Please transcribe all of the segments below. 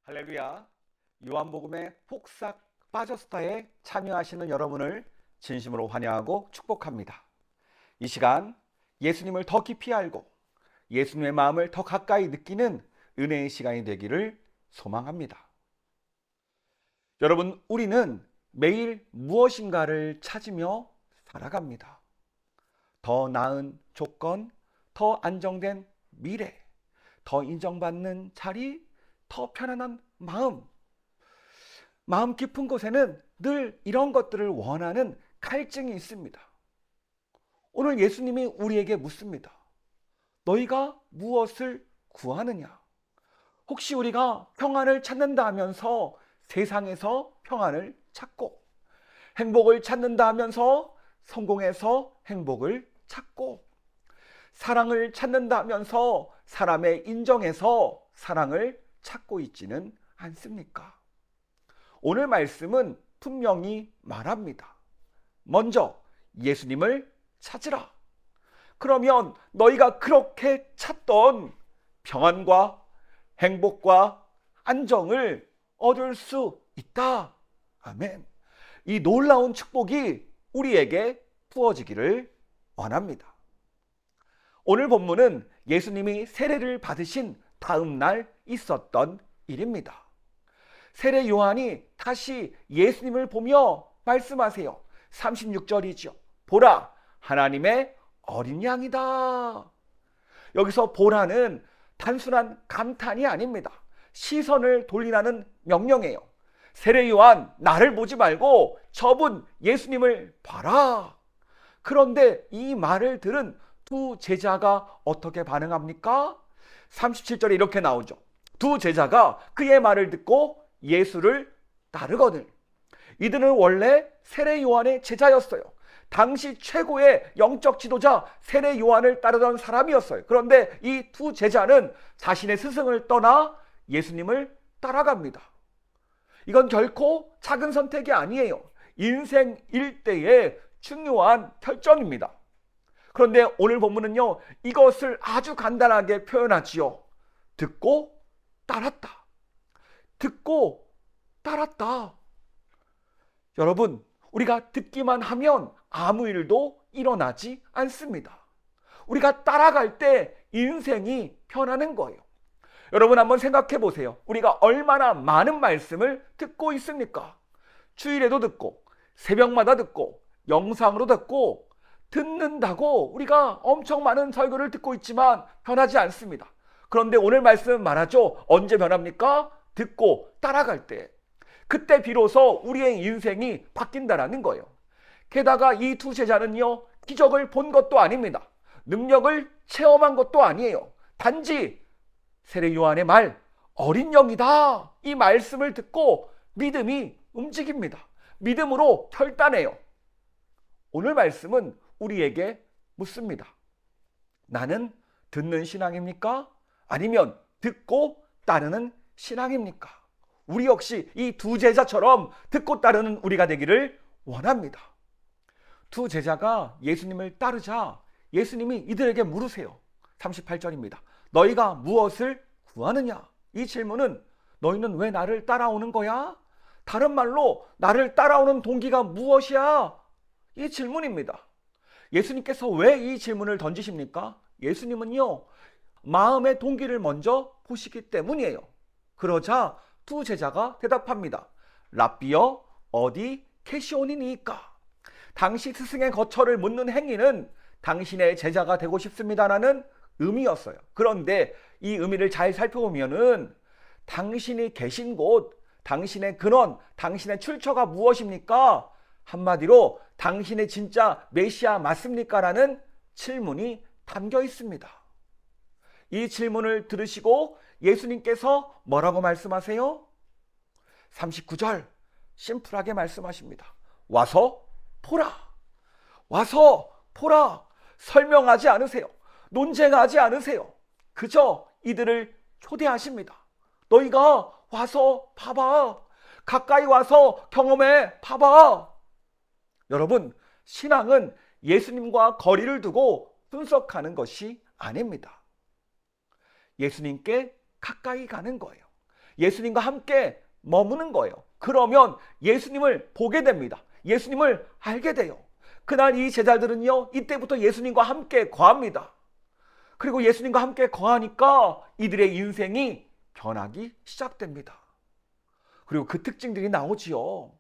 할렐루야. 요한복음의 폭삭 빠져스타에 참여하시는 여러분을 진심으로 환영하고 축복합니다. 이 시간 예수님을 더 깊이 알고 예수님의 마음을 더 가까이 느끼는 은혜의 시간이 되기를 소망합니다. 여러분, 우리는 매일 무엇인가를 찾으며 살아갑니다. 더 나은 조건, 더 안정된 미래, 더 인정받는 자리, 더 편안한 마음 깊은 곳에는 늘 이런 것들을 원하는 갈증이 있습니다. 오늘 예수님이 우리에게 묻습니다. 너희가 무엇을 구하느냐? 혹시 우리가 평안을 찾는다 하면서 세상에서 평안을 찾고, 행복을 찾는다 하면서 성공해서 행복을 찾고, 사랑을 찾는다 하면서 사람의 인정에서 사랑을 찾고 있지는 않습니까? 오늘 말씀은 분명히 말합니다. 먼저 예수님을 찾으라. 그러면 너희가 그렇게 찾던 평안과 행복과 안정을 얻을 수 있다. 아멘. 이 놀라운 축복이 우리에게 부어지기를 원합니다. 오늘 본문은 예수님이 세례를 받으신 다음 날 있었던 일입니다. 세례 요한이 다시 예수님을 보며 말씀하세요. 36절이죠. 보라, 하나님의 어린 양이다. 여기서 보라는 단순한 감탄이 아닙니다. 시선을 돌리라는 명령이에요. 세례 요한, 나를 보지 말고 저분 예수님을 봐라. 그런데 이 말을 들은 두 제자가 어떻게 반응합니까? 37절에 이렇게 나오죠. 두 제자가 그의 말을 듣고 예수를 따르거늘. 이들은 원래 세례 요한의 제자였어요. 당시 최고의 영적 지도자 세례 요한을 따르던 사람이었어요. 그런데 이 두 제자는 자신의 스승을 떠나 예수님을 따라갑니다. 이건 결코 작은 선택이 아니에요. 인생 일대의 중요한 결정입니다. 그런데 오늘 본문은요, 이것을 아주 간단하게 표현하지요. 듣고 따랐다. 듣고 따랐다. 여러분, 우리가 듣기만 하면 아무 일도 일어나지 않습니다. 우리가 따라갈 때 인생이 편하는 거예요. 여러분 한번 생각해 보세요. 우리가 얼마나 많은 말씀을 듣고 있습니까? 주일에도 듣고, 새벽마다 듣고, 영상으로 듣고, 듣는다고 우리가 엄청 많은 설교를 듣고 있지만 변하지 않습니다. 그런데 오늘 말씀은 말하죠. 언제 변합니까? 듣고 따라갈 때. 그때 비로소 우리의 인생이 바뀐다라는 거예요. 게다가 이 두 제자는요, 기적을 본 것도 아닙니다. 능력을 체험한 것도 아니에요. 단지 세례 요한의 말, 어린 영이다, 이 말씀을 듣고 믿음이 움직입니다. 믿음으로 결단해요. 오늘 말씀은 우리에게 묻습니다. 나는 듣는 신앙입니까? 아니면 듣고 따르는 신앙입니까? 우리 역시 이 두 제자처럼 듣고 따르는 우리가 되기를 원합니다. 두 제자가 예수님을 따르자 예수님이 이들에게 물으세요. 38절입니다. 너희가 무엇을 구하느냐? 이 질문은 너희는 왜 나를 따라오는 거야? 다른 말로 나를 따라오는 동기가 무엇이야? 이 질문입니다. 예수님께서 왜 이 질문을 던지십니까? 예수님은요, 마음의 동기를 먼저 보시기 때문이에요. 그러자 두 제자가 대답합니다. 랍비여, 어디 계시오니이까? 당시 스승의 거처를 묻는 행위는 당신의 제자가 되고 싶습니다라는 의미였어요. 그런데 이 의미를 잘 살펴보면은 당신이 계신 곳, 당신의 근원, 당신의 출처가 무엇입니까? 한마디로 당신의 진짜 메시아 맞습니까? 라는 질문이 담겨 있습니다. 이 질문을 들으시고 예수님께서 뭐라고 말씀하세요? 39절 심플하게 말씀하십니다. 와서 보라. 와서 보라. 설명하지 않으세요. 논쟁하지 않으세요. 그저 이들을 초대하십니다. 너희가 와서 봐봐. 가까이 와서 경험해 봐봐. 여러분, 신앙은 예수님과 거리를 두고 분석하는 것이 아닙니다. 예수님께 가까이 가는 거예요. 예수님과 함께 머무는 거예요. 그러면 예수님을 보게 됩니다. 예수님을 알게 돼요. 그날 이 제자들은요, 이때부터 예수님과 함께 거합니다. 그리고 예수님과 함께 거하니까 이들의 인생이 변하기 시작됩니다. 그리고 그 특징들이 나오지요.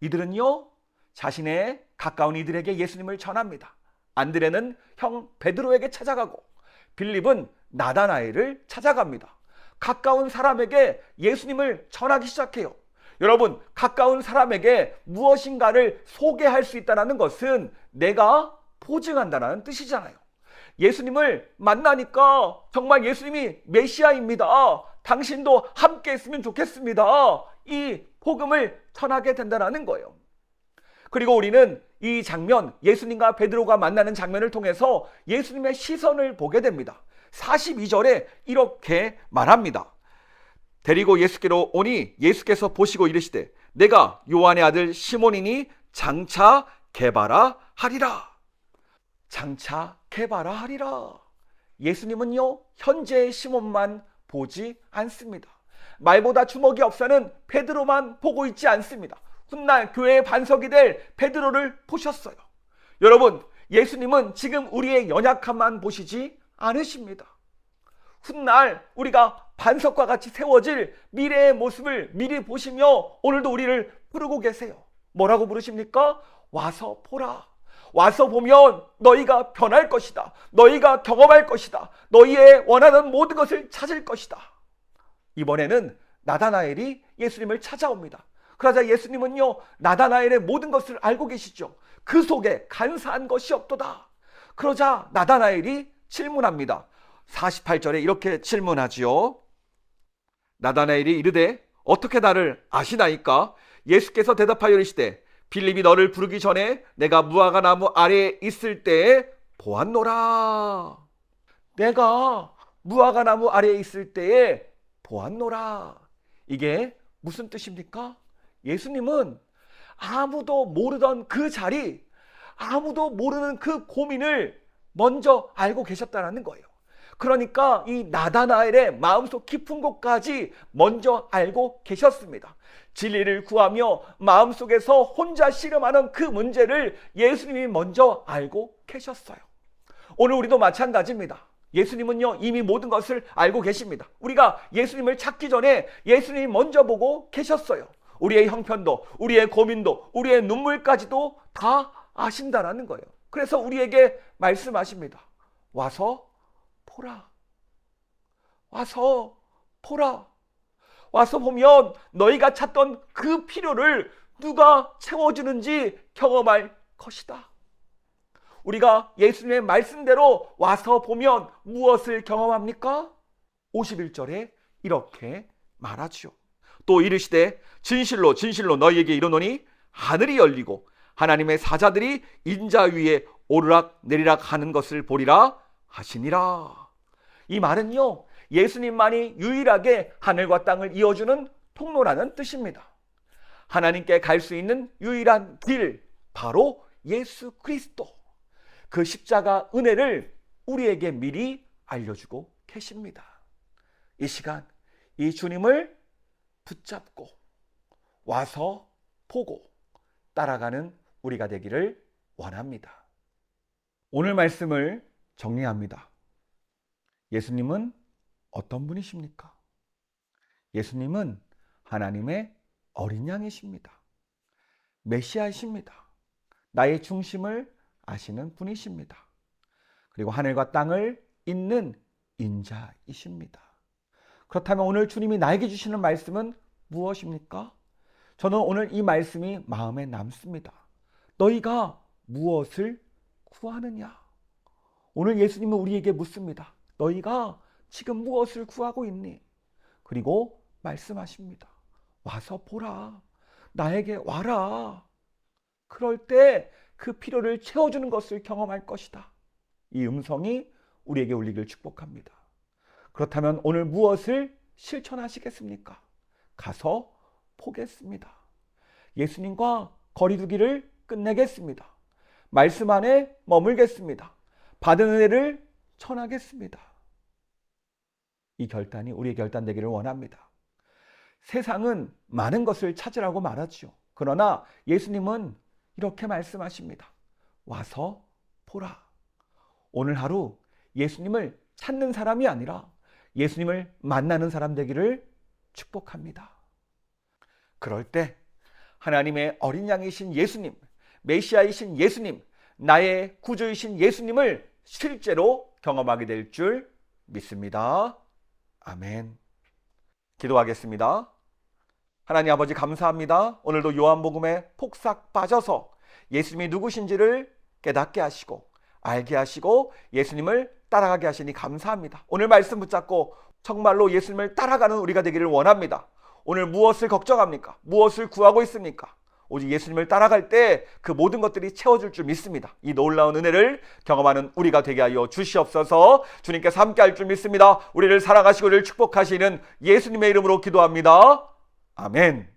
이들은요, 자신의 가까운 이들에게 예수님을 전합니다. 안드레는 형 베드로에게 찾아가고 빌립은 나다나엘을 찾아갑니다. 가까운 사람에게 예수님을 전하기 시작해요. 여러분, 가까운 사람에게 무엇인가를 소개할 수 있다는 것은 내가 보증한다는 뜻이잖아요. 예수님을 만나니까 정말 예수님이 메시아입니다. 당신도 함께 했으면 좋겠습니다. 이 복음을 전하게 된다는 거예요. 그리고 우리는 이 장면, 예수님과 베드로가 만나는 장면을 통해서 예수님의 시선을 보게 됩니다. 42절에 이렇게 말합니다. 데리고 예수께로 오니 예수께서 보시고 이르시되 내가 요한의 아들 시몬이니 장차 개바라 하리라. 장차 개바라 하리라. 예수님은요, 현재의 시몬만 보지 않습니다. 말보다 주먹이 없사는 베드로만 보고 있지 않습니다. 훗날 교회의 반석이 될 베드로를 보셨어요. 여러분, 예수님은 지금 우리의 연약함만 보시지 않으십니다. 훗날 우리가 반석과 같이 세워질 미래의 모습을 미리 보시며 오늘도 우리를 부르고 계세요. 뭐라고 부르십니까? 와서 보라. 와서 보면 너희가 변할 것이다. 너희가 경험할 것이다. 너희의 원하는 모든 것을 찾을 것이다. 이번에는 나다나엘이 예수님을 찾아옵니다. 그러자 예수님은요, 나다나엘의 모든 것을 알고 계시죠. 그 속에 간사한 것이 없도다. 그러자 나다나엘이 질문합니다. 48절에 이렇게 질문하지요. 나다나엘이 이르되 어떻게 나를 아시나이까? 예수께서 대답하여 이르시되 빌립이 너를 부르기 전에 내가 무화과 나무 아래에 있을 때에 보았노라. 내가 무화과 나무 아래에 있을 때에 보았노라. 이게 무슨 뜻입니까? 예수님은 아무도 모르던 그 자리, 아무도 모르는 그 고민을 먼저 알고 계셨다는 거예요. 그러니까 이 나다나엘의 마음속 깊은 곳까지 먼저 알고 계셨습니다. 진리를 구하며 마음속에서 혼자 씨름하는 그 문제를 예수님이 먼저 알고 계셨어요. 오늘 우리도 마찬가지입니다. 예수님은요, 이미 모든 것을 알고 계십니다. 우리가 예수님을 찾기 전에 예수님이 먼저 보고 계셨어요. 우리의 형편도, 우리의 고민도, 우리의 눈물까지도 다 아신다라는 거예요. 그래서 우리에게 말씀하십니다. 와서 보라. 와서 보라. 와서 보면 너희가 찾던 그 필요를 누가 채워주는지 경험할 것이다. 우리가 예수님의 말씀대로 와서 보면 무엇을 경험합니까? 51절에 이렇게 말하죠. 또 이르시되 진실로 진실로 너희에게 이르노니 하늘이 열리고 하나님의 사자들이 인자 위에 오르락 내리락 하는 것을 보리라 하시니라. 이 말은요, 예수님만이 유일하게 하늘과 땅을 이어주는 통로라는 뜻입니다. 하나님께 갈 수 있는 유일한 길, 바로 예수 그리스도. 그 십자가 은혜를 우리에게 미리 알려주고 계십니다. 이 시간 이 주님을 붙잡고 와서 보고 따라가는 우리가 되기를 원합니다. 오늘 말씀을 정리합니다. 예수님은 어떤 분이십니까? 예수님은 하나님의 어린 양이십니다. 메시아이십니다. 나의 중심을 아시는 분이십니다. 그리고 하늘과 땅을 잇는 인자이십니다. 그렇다면 오늘 주님이 나에게 주시는 말씀은 무엇입니까? 저는 오늘 이 말씀이 마음에 남습니다. 너희가 무엇을 구하느냐? 오늘 예수님은 우리에게 묻습니다. 너희가 지금 무엇을 구하고 있니? 그리고 말씀하십니다. 와서 보라. 나에게 와라. 그럴 때 그 필요를 채워주는 것을 경험할 것이다. 이 음성이 우리에게 울리길 축복합니다. 그렇다면 오늘 무엇을 실천하시겠습니까? 가서 보겠습니다. 예수님과 거리두기를 끝내겠습니다. 말씀 안에 머물겠습니다. 받은 은혜를 전하겠습니다. 이 결단이 우리의 결단 되기를 원합니다. 세상은 많은 것을 찾으라고 말하죠. 그러나 예수님은 이렇게 말씀하십니다. 와서 보라. 오늘 하루 예수님을 찾는 사람이 아니라 예수님을 만나는 사람 되기를 축복합니다. 그럴 때 하나님의 어린 양이신 예수님, 메시아이신 예수님, 나의 구주이신 예수님을 실제로 경험하게 될 줄 믿습니다. 아멘. 기도하겠습니다. 하나님 아버지 감사합니다. 오늘도 요한복음에 폭삭 빠져서 예수님이 누구신지를 깨닫게 하시고 알게 하시고 예수님을 따라가게 하시니 감사합니다. 오늘 말씀 붙잡고 정말로 예수님을 따라가는 우리가 되기를 원합니다. 오늘 무엇을 걱정합니까? 무엇을 구하고 있습니까? 오직 예수님을 따라갈 때 그 모든 것들이 채워줄 줄 믿습니다. 이 놀라운 은혜를 경험하는 우리가 되게 하여 주시옵소서. 주님께서 함께 할 줄 믿습니다. 우리를 사랑하시고 우리를 축복하시는 예수님의 이름으로 기도합니다. 아멘.